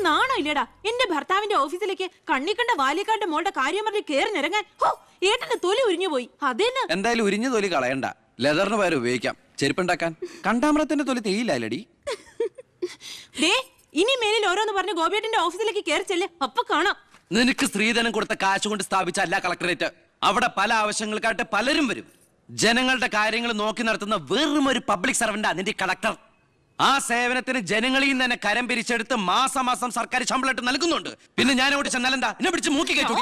നാണോ ഇല്ലേടാ എന്റെ ഭർത്താവിന്റെ ഓഫീസിലേക്ക് കണ്ണിക്കണ്ട വാലിക്കാരുടെ മോളുടെ കാര്യം പറഞ്ഞ് കേറി നിറങ്ങാൻ? ഏട്ടന്റെ തൊലി ഉരിഞ്ഞു പോയി. അതേന്ന് എന്തായാലും ഉരിഞ്ഞ തൊലി കളയണ്ട, ലെതറിന് പകരം ഉപയോഗിക്കാം. ചെരുപ്പുണ്ടാക്കാൻ കണ്ടാമറത്തിന്റെ തൊലി തേയില്ലടി. ദേ ഇനി മേലിൽ ഓരോന്ന് പറഞ്ഞ് ഗോപിയേട്ടന്റെ ഓഫീസിലേക്ക് കേറി ചെല്ല്, അപ്പൊ കാണാം. നിനക്ക് സ്ത്രീധനം കൊടുത്ത കാശ് കൊണ്ട് സ്ഥാപിച്ച അല്ല കളക്ടറേറ്റ്. അവിടെ പല ആവശ്യങ്ങൾക്കായിട്ട് പലരും വരും. ജനങ്ങളുടെ കാര്യങ്ങൾ നോക്കി നടത്തുന്ന വെറും ഒരു പബ്ലിക് സർവന്റാ നിന്റെ കളക്ടർ. ആ സേവനത്തിന് ജനങ്ങളിൽ നിന്ന് തന്നെ കരം പിരിച്ചെടുത്ത് മാസം മാസം സർക്കാർ ശമ്പളമായിട്ട് നൽകുന്നുണ്ട്. പിന്നെ ഞാൻ അവിടെ ചെന്നാലെന്താ എന്നെ പിടിച്ച് മൂക്കി കയറ്റു?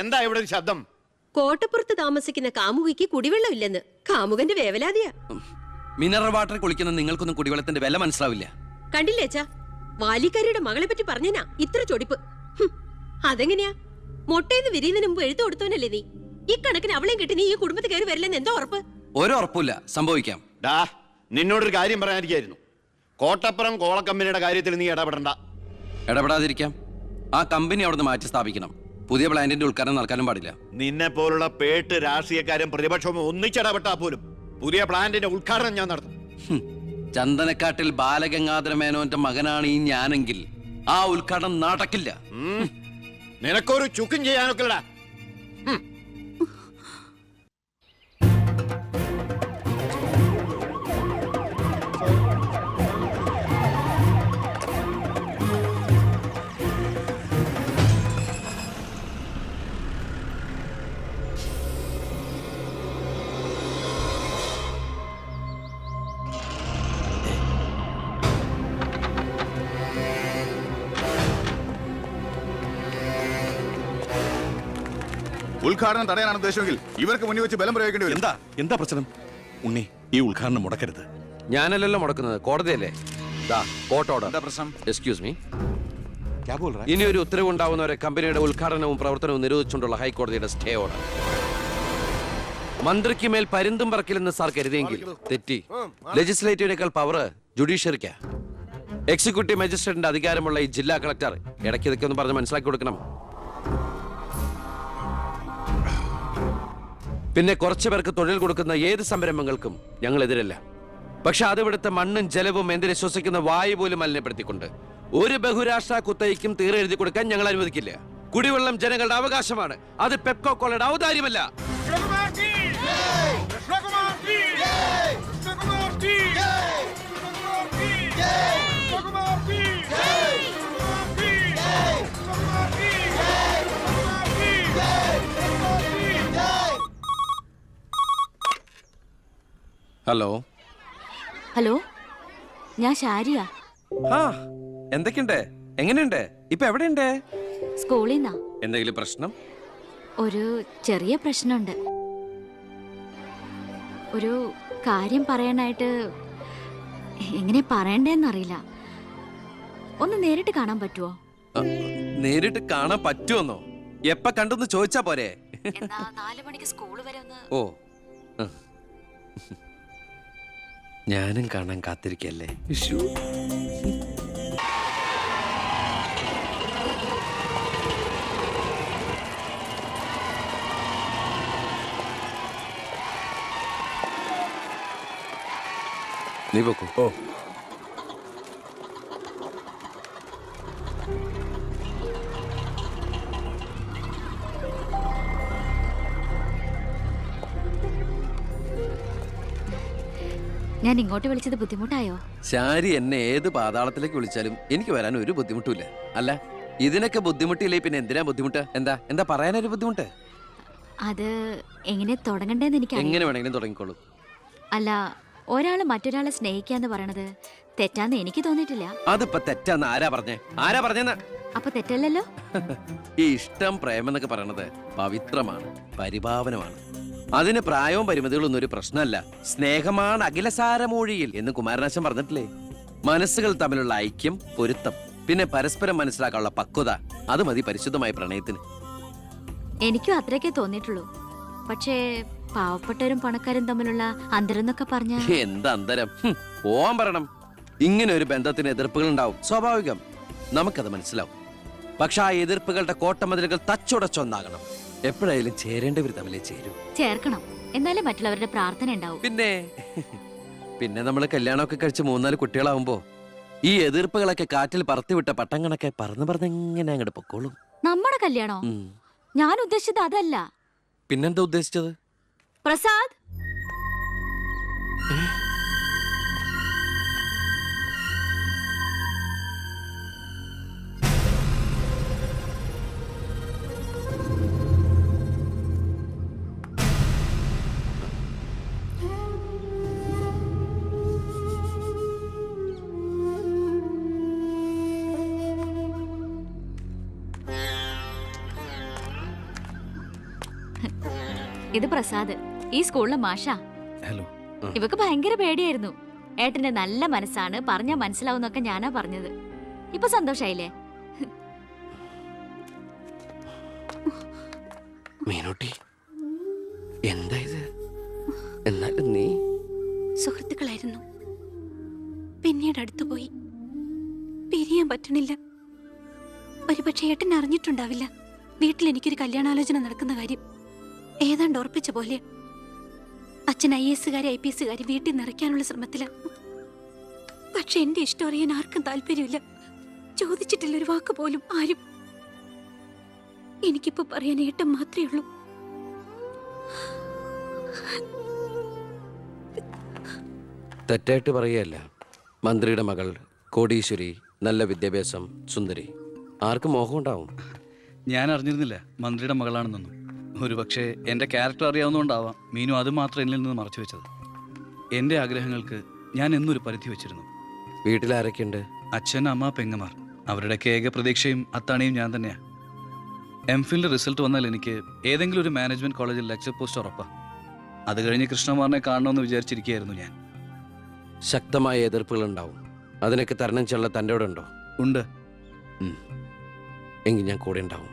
എന്താ ഇവിടെ ഒരു ശബ്ദം? കോട്ടപ്പുറത്ത് താമസിക്കുന്ന കാമുകിക്ക് കുടിവെള്ളമില്ലെന്ന് കാമുകന്റെ വേവലാതിയാ. മിനറൽ വാട്ടർ കുളിക്കുന്ന നിങ്ങൾക്കൊന്നും കുടിവെള്ളത്തിന്റെ വില മനസ്സിലാവില്ല. കണ്ടില്ലേച്ചാ, വാലിക്കാരിയുടെ മകളെ പറ്റി പറഞ്ഞനാ ഇത്ര ചൊടിപ്പ്. അതെങ്ങനെയാ? മൊട്ടേന്ന് വിരിയുന്നതിന് മുമ്പ് എഴുത്തു കൊടുത്തവനല്ലേ നീ? ഈ കണക്കിന് അവളെയും കെട്ടി നീ ഈ കുടുംബത്തിൽ കയറി വരില്ലെന്ന് എന്തോ ഉറപ്പ്? ഒരു ഉറപ്പില്ല, സംഭവിക്കാം. നിന്നോടൊരു കാര്യം പറയാനിരിക്കായിരുന്നു. കോട്ടപ്പുറം കോള കമ്പനിയുടെ കാര്യത്തിൽ നീ ഇടപെടണ്ട. ഇടപെടാതിരിക്കാം. ആ കമ്പനി അവിടെ നിന്ന് മാറ്റി സ്ഥാപിക്കണം. പുതിയ പ്ലാന്റിന്റെ ഉദ്ഘാടനം നടക്കാനും പാടില്ല. നിന്നെ പോലുള്ള പേട്ട് രാഷ്ട്രീയക്കാരും പ്രതിപക്ഷവും ഒന്നിച്ചിടപെട്ടാ പോലും പുതിയ പ്ലാന്റിന്റെ ഉദ്ഘാടനം ഞാൻ നടത്തും. ചന്ദനക്കാട്ടിൽ ബാലഗംഗാധര മേനോന്റെ മകനാണ് ഈ ഞാനെങ്കിൽ ആ ഉദ്ഘാടനം നടക്കില്ല. നിനക്കൊരു ചുക്കും ചെയ്യാനൊക്കെടാ. ഉദ്ഘാടനം തടയാനാണ് ഉദ്ദേശമെങ്കിൽ ഇവർക്ക് മുന്നിൽ വെച്ച് ബലം പ്രയോഗിക്കേണ്ടി വരും. എന്താ പ്രശ്നം? ഉണ്ണി, ഈ ഉദ്ഘാടനം മുടക്കരുത്. ഞാനല്ലല്ലോ മുടക്കുന്നത്, കോടതിയല്ലേ. Excuse me. ഇനി ഒരു ഉത്തരവ് ഉണ്ടാവുന്നവരെ കമ്പനിയുടെ ഉദ്ഘാടനവും പ്രവർത്തനവും നിരോധിച്ചുകൊണ്ടുള്ള ഹൈക്കോടതിയുടെ സ്റ്റേ ഓർഡർ. മന്ത്രിക്ക് മേൽ പരുന്തും പറക്കില്ലെന്ന് സാർ കരുതിയെങ്കിൽ തെറ്റി. ലെജിസ്ലേറ്റീവിനേക്കാൾ പവർ ജുഡീഷ്യറിക്കാ. എക്സിക്യൂട്ടീവ് മജിസ്ട്രേറ്റിന്റെ അധികാരമുള്ള ഈ ജില്ലാ കളക്ടർ ഇടയ്ക്ക് ഇതൊക്കെ ഒന്ന് പറഞ്ഞ് മനസ്സിലാക്കി കൊടുക്കണം. പിന്നെ കുറച്ചു പേർക്ക് തൊഴിൽ കൊടുക്കുന്ന ഏത് സംരംഭങ്ങൾക്കും ഞങ്ങൾ എതിരല്ല. പക്ഷെ അതിവിടുത്തെ മണ്ണും ജലവും എന്തിനെ ശ്വസിക്കുന്ന വായു പോലും മലിനപ്പെടുത്തിക്കൊണ്ട് ഒരു ബഹുരാഷ്ട്ര കുത്തയ്ക്കും തീരെഴുതി കൊടുക്കാൻ ഞങ്ങൾ അനുവദിക്കില്ല. കുടിവെള്ളം ജനങ്ങളുടെ അവകാശമാണ്, അത് പെപ്കോ കോളയുടെ ഔദാര്യമല്ല. ഹലോ ഹലോ, ഞാൻ ഷാരിയ. എന്തൊക്കെയുണ്ട്? എങ്ങനെയുണ്ട്? ഇപ്പൊ എവിടെയുണ്ട്? സ്കൂളിൽ നിന്നാ. എന്തെങ്കിലും പ്രശ്നം? ഒരു ചെറിയ പ്രശ്നമുണ്ട്. ഒരു കാര്യം പറയാനായിട്ട് എങ്ങനെ പറയണ്ടേന്നറിയില്ല. ഒന്ന് നേരിട്ട് കാണാൻ പറ്റുമോ? നേരിട്ട് കാണാൻ പറ്റുമെന്നോ? എപ്പ കണ്ടെന്ന് ചോദിച്ചാ പോരെ? 4 മണിക്ക് സ്കൂൾ വരെ ഒന്ന്. ഓ, ഞാനും കാണാൻ കാത്തിരിക്കല്ലേ. നീ പോക്കോ. ഓ, ഞാൻ ഇങ്ങോട്ട് വിളിച്ചത് ബുദ്ധിമുട്ടായോ? ശാരി എന്നെ ഏത് പാതാളത്തിലേക്ക് വിളിച്ചാലും എനിക്ക് വരാൻ ഒരു ബുദ്ധിമുട്ടില്ല. അല്ല, ഇതിനൊക്കെ ബുദ്ധിമുട്ടില്ലേ പിന്നെ എന്തിനാ ബുദ്ധിമുട്ട്? എന്താ പറയാനൊരു ബുദ്ധിമുട്ട്? അത് എങ്ങനെ തുടങ്ങണ്ടേന്ന് എനിക്ക് എങ്ങനെ വേണമെങ്കിലും തുടങ്ങിക്കോളൂ. അല്ല, ഒരാള് മറ്റൊരാളെ സ്നേഹിക്കാന്ന് പറയണത് തെറ്റാന്ന് എനിക്ക് തോന്നിയിട്ടില്ല. അതിപ്പോ തെറ്റാന്ന് ആരാ പറഞ്ഞെന്ന്? അപ്പൊ തെറ്റല്ലല്ലോ. ഈ ഇഷ്ടം പ്രേമം എന്നൊക്കെ പറയണത് പവിത്രമാണ്, പരിഭാവനമാണ്. അതിന് പ്രായവും പരിമിതികളൊന്നും ഒരു പ്രശ്നമല്ല. സ്നേഹമാണ് അഖിലസാരമൂഴിയിൽ എന്ന് കുമാരനാശൻ പറഞ്ഞിട്ടില്ലേ? മനസ്സുകൾ തമ്മിലുള്ള ഐക്യം, പൊരുത്തം, പിന്നെ പരസ്പരം മനസ്സിലാക്കാനുള്ള പക്വത, അത് മതി പരിശുദ്ധമായ പ്രണയത്തിന്. എനിക്കും അത്രയൊക്കെ തോന്നിയിട്ടുള്ളൂ. പക്ഷേ പാവപ്പെട്ടവരും പണക്കാരും തമ്മിലുള്ള അന്തരം എന്നൊക്കെ പറഞ്ഞ എന്താ അന്തരം? പോവാൻ പറയണം. ഇങ്ങനെ ഒരു ബന്ധത്തിന് എതിർപ്പുകൾ ഉണ്ടാവും, സ്വാഭാവികം, നമുക്കത് മനസ്സിലാവും. പക്ഷെ ആ എതിർപ്പുകളുടെ കോട്ടമതിലുകൾ തച്ചുടച്ചൊന്നാകണം. എപ്പോഴായാലും ചേരേണ്ടവർ തമ്മിലേ ചേരും. ചേർക്കണം, എന്നാലേ മറ്റുള്ളവരുടെ പ്രാർത്ഥന ഉണ്ടാവും. പിന്നെ നമ്മൾ കല്യാണമൊക്കെ കഴിച്ച് 3-4 കുട്ടികളാവുമ്പോ ഈ എതിർപ്പുകളൊക്കെ കാറ്റിൽ പറത്തിവിട്ട പട്ടം കണക്കെ പറന്ന് അങ്ങോട്ട് പൊക്കോളും. നമ്മുടെ കല്യാണോ? ഉം. ഞാൻ ഉദ്ദേശിച്ചത് അതല്ല. പിന്നെന്താ ഉദ്ദേശിച്ചത്? പ്രസാദ്, ഇത് പ്രസാദ്, ഈ സ്കൂളിലെ മാഷാ. ഹലോ. ഇവക്ക് ഭയങ്കര പേടിയായിരുന്നു. ഏട്ടന്റെ നല്ല മനസ്സാണ്, പറഞ്ഞാ മനസ്സിലാവുന്നൊക്കെ ഞാനാ പറഞ്ഞത്. ഇപ്പൊ സന്തോഷായില്ലേ? മീനൂട്ടി, എന്താ ഇത്? എന്നാലും നീ സുഹൃത്തുക്കളായിരുന്നു, പിന്നീട് അടുത്തുപോയി. പിരിയാൻ പറ്റണില്ല. ഒരുപക്ഷെ ഏട്ടൻ അറിഞ്ഞിട്ടുണ്ടാവില്ല വീട്ടിൽ എനിക്കൊരു കല്യാണാലോചന നടക്കുന്ന കാര്യം. ഏതാണ്ട് ഉറപ്പിച്ച പോലെ അച്ഛൻ IAS IPS വീട്ടിൽ നിറയ്ക്കാനുള്ള ശ്രമത്തില. പക്ഷെ എന്റെ ഇഷ്ടം അറിയാൻ ആർക്കും താല്പര്യമില്ല. ചോദിച്ചിട്ടില്ല ഒരു വാക്ക് പോലും ആരും. എനിക്കിപ്പോ പറയാൻ ഏട്ടൻ മാത്രമേ ഉള്ളൂ. തെറ്റായിട്ട് പറയല്ല. മന്ത്രിയുടെ മകൾ, കോടീശ്വരി, നല്ല വിദ്യാഭ്യാസം, സുന്ദരി. ആർക്കും മോഹം ഉണ്ടാവും. ഞാൻ അറിഞ്ഞിരുന്നില്ല മന്ത്രിയുടെ മകളാണെന്നൊന്നും. ഒരുപക്ഷെ എൻ്റെ ക്യാരക്ടർ അറിയാവുന്നതുകൊണ്ടാവാം മീനു അത് മാത്രം എന്നിൽ നിന്ന് മറച്ചു വെച്ചത്. എൻ്റെ ആഗ്രഹങ്ങൾക്ക് ഞാൻ എന്നൊരു പരിധി വെച്ചിരുന്നു. വീട്ടിലാരൊക്കെയുണ്ട്? അച്ഛൻ, അമ്മ, പെങ്ങമാർ. അവരുടെയൊക്കെ ഏക പ്രതീക്ഷയും അത്താണിയും ഞാൻ തന്നെയാണ്. MPhilന്റെ റിസൾട്ട് വന്നാൽ എനിക്ക് ഏതെങ്കിലും ഒരു മാനേജ്മെന്റ് കോളേജിൽ ലെക്ചർ പോസ്റ്റ് ഉറപ്പാണ്. അത് കഴിഞ്ഞ് കൃഷ്ണകുമാറിനെ കാണണമെന്ന് വിചാരിച്ചിരിക്കുകയായിരുന്നു ഞാൻ. ശക്തമായ എതിർപ്പുകൾ ഉണ്ടാവും. അതിനൊക്കെ തരണം ചെയ്യാനുള്ള തൻ്റെ അവിടെ ഉണ്ടോ? ഉണ്ട്. എങ്കിൽ ഞാൻ കൂടെ ഉണ്ടാവും.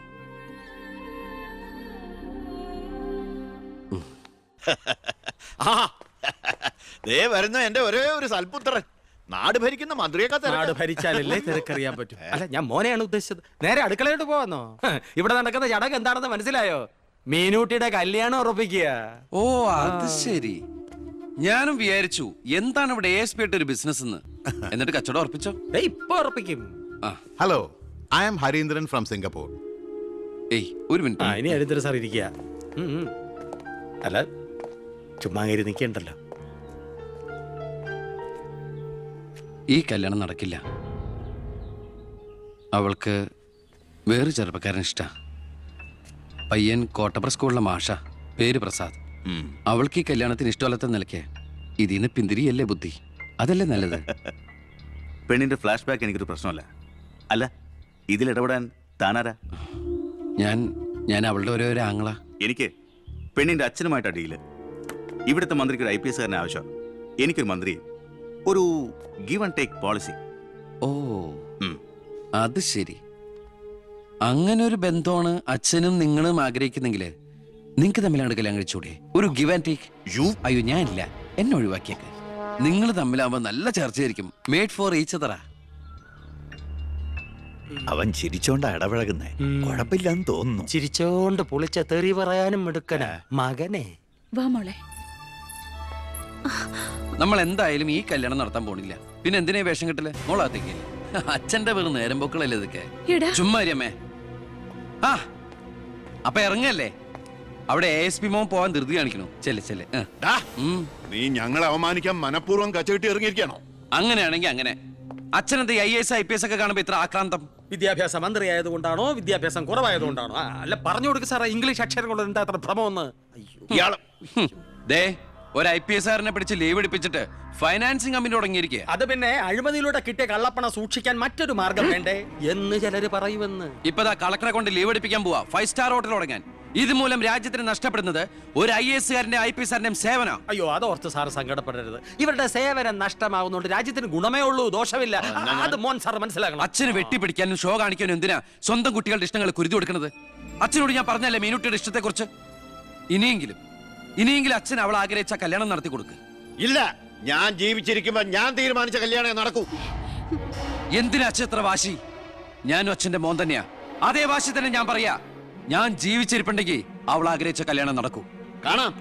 ആ ദേ വരുന്നു എന്റെ ഒരേ ഒരു സൽപുത്രൻ. നാട് ഭരിക്കുന്ന മന്ത്രിയൊക്കെ നാട് ഭരിച്ചാലല്ലേ തിരക്കറിയാൻ പറ്റും. അല്ല, ഞാൻ മോനെയാണ് ഉദ്ദേശിച്ചത്. നേരെ അടുക്കളയോട്ട് പോവാന്നോ? ഇവിടെ നടക്കുന്ന ചടങ്ങ് എന്താണെന്ന് മനസ്സിലായോ? മീനൂട്ടിയുടെ കല്യാണം ഉറപ്പിക്കുക. ഓ, അത് ശരി. ഞാനും വിചാരിച്ചു എന്താണ് ഇവിടെ ASP ആയിട്ട് ഒരു ബിസിനസ് എന്ന്. എന്നിട്ട് കച്ചവടം ഉറപ്പിച്ചോ? ഇപ്പൊ ഉറപ്പിക്കും. Hello, I am Harindran from Singapore. ഏയ്, ഒരു ആ, മിനിറ്റ്. ഇനി ഹരീന്ദ്ര സാർ ഇരിക്കുക. അല്ല, ചുമ്മാ കയറി നിൽക്കണ്ടല്ലോ. ഈ കല്യാണം നടക്കില്ല. അവൾക്ക് വേറെ ചെറുപ്പക്കാരൻ ഇഷ്ടാ. പയ്യൻ കോട്ടപ്ര സ്കൂളിലെ മാഷ, പേര് പ്രസാദ്. അവൾക്ക് ഈ കല്യാണത്തിന് ഇഷ്ടമല്ലാത്ത നിലയ്ക്ക് ഇതിന്ന് പിന്തിരിയല്ലേ ബുദ്ധി. അതല്ലേ നല്ലത്. പെണ്ണിന്റെ ഫ്ലാഷ് ബാക്ക് എനിക്കൊരു പ്രശ്നമല്ല. അല്ല, ഇതിൽ ഇടപെടാൻ താനാരാ? ഞാൻ അവളുടെ ഓരോ ആങ്ങള. എനിക്ക് പെണ്ണിന്റെ അച്ഛനുമായിട്ടാണ് ഡീല്. ഇവിടുത്തെ മന്ത്രിക്ക് ഒരു IPS ആവശ്യം. എനിക്കൊരു മന്ത്രി, ഒരു ഗീവ് ആൻഡ് ടേക്ക് പോളിസി. ഓ, അത് ശരി. അങ്ങനെ ഒരു ബന്ധമാണ് അച്ഛനും നിങ്ങളും ആഗ്രഹിക്കുന്നെങ്കിൽ നിങ്ങൾക്ക് തമ്മിലാണ് കല്യാണം കഴിച്ചൂടെ? ഒരു ഗിവ് ആൻഡ് ടേക്ക്. അയ്യോ, ഞാനില്ല, എന്നെ ഒഴിവാക്കിയേക്ക്. നിങ്ങൾ തമ്മിലാവുമ്പോ നല്ല ചർച്ചയായിരിക്കും. മേഡ് ഫോർ ഈച്ച് അതറാ. അവൻ ചിരിച്ചോണ്ടാ ഇടപഴകുന്നേ. കുഴപ്പമില്ലെന്ന് തോന്നുന്നു. ചിരിച്ചോണ്ട് പൊളിച്ച തെറി പറയാനും എടുക്കണ മകനെ. വാ മോളെ. നമ്മൾ എന്തായാലും ഈ കല്യാണം നടത്താൻ പോണില്ല. പിന്നെ എന്തിനാ വേഷം കിട്ടില്ല? മോളാത്തേക്ക് അച്ഛന്റെ വെറും നേരം പൊക്കളല്ലേ ഇതൊക്കെ. ചുമ്മാരിയമ്മേ. ആ, അപ്പൊ ഇറങ്ങല്ലേ. അവിടെ ASP മോൻ പോവാൻ ധൃതി കാണിക്കണു. ചെല്ലെ. നീ ഞങ്ങളെ അവമാനിക്കാൻ മനഃപൂർവ്വം കച്ചകെട്ടി ഇറങ്ങിയിരിക്കണോ? അങ്ങനെയാണെങ്കിൽ അങ്ങനെ. അച്ഛനെന്താ IAS IPS ഒക്കെ കാണുമ്പോ ഇത്ര ആക്രാന്തം? വിദ്യാഭ്യാസ മന്ത്രി ആയതുകൊണ്ടാണോ, വിദ്യാഭ്യാസം കുറവായതുകൊണ്ടാണോ? അല്ല, പറഞ്ഞു കൊടുക്ക സാറേ, ഇംഗ്ലീഷ് അക്ഷരങ്ങൾ എന്താ അത്ര ഭ്രമമെന്ന്. ഇയാള് ദേ, ഒരു IPS കാരനെ പിടിച്ച് ലീവ് എടുപ്പിച്ചിട്ട് ഫൈനാൻസിങ് കമ്പനി തുടങ്ങിയിരിക്കുക. അത് പിന്നെ അഴിമതിയിലൂടെ കിട്ടിയ കള്ളപ്പണം സൂക്ഷിക്കാൻ മറ്റൊരു മാർഗം വേണ്ടേ എന്ന് ചിലര് പറയുമെന്ന്. ഇപ്പതാ കളക്ടറെ കൊണ്ട് ലീവ് എടുപ്പിക്കാൻ പോവാ 5 സ്റ്റാർ ഹോട്ടൽ തുടങ്ങാൻ. ഇതുമൂലം രാജ്യത്തിന് നഷ്ടപ്പെടുന്നത് ഒരു IAS കാരന്റെ IPS കാരന്റെയും സേവനം. അയ്യോ, അതോർത്ത് സാറ് സങ്കടപ്പെടരുത്. ഇവരുടെ സേവനം നഷ്ടമാകുന്നോണ്ട് രാജ്യത്തിന് ഗുണമേ ഉള്ളൂ, ദോഷമില്ല. അത് മോൻ സാർ മനസ്സിലാക്കണം. അച്ഛന് വെട്ടിപ്പിടിക്കാനും ഷോ കാണിക്കാനും എന്തിനാ സ്വന്തം കുട്ടികളുടെ ഇഷ്ടങ്ങൾ കുരുതി കൊടുക്കുന്നത്? അച്ഛനോട് ഞാൻ പറഞ്ഞല്ലേ മീനുട്ടിയുടെ ഇഷ്ടത്തെ കുറിച്ച്. ഇനിയെങ്കിലും അച്ഛൻ അവൾ ആഗ്രഹിച്ച കല്യാണം നടത്തി കൊടുക്ക്. ഇല്ല, ഞാൻ ജീവിച്ചിരിക്കുമ്പോ ഞാൻ തീരുമാനിച്ച കല്യാണം നടക്കൂ. എന്തിനാ അച്ഛൻ ഇത്ര വാശി? ഞാനും അച്ഛന്റെ മോൻ തന്നെയാ. അതേ വാശി തന്നെ ഞാൻ പറയാ. ഞാൻ ജീവിച്ചിരിപ്പുണ്ടെങ്കിൽ അവൾ ആഗ്രഹിച്ച കല്യാണം നടക്കൂ. കാണാം.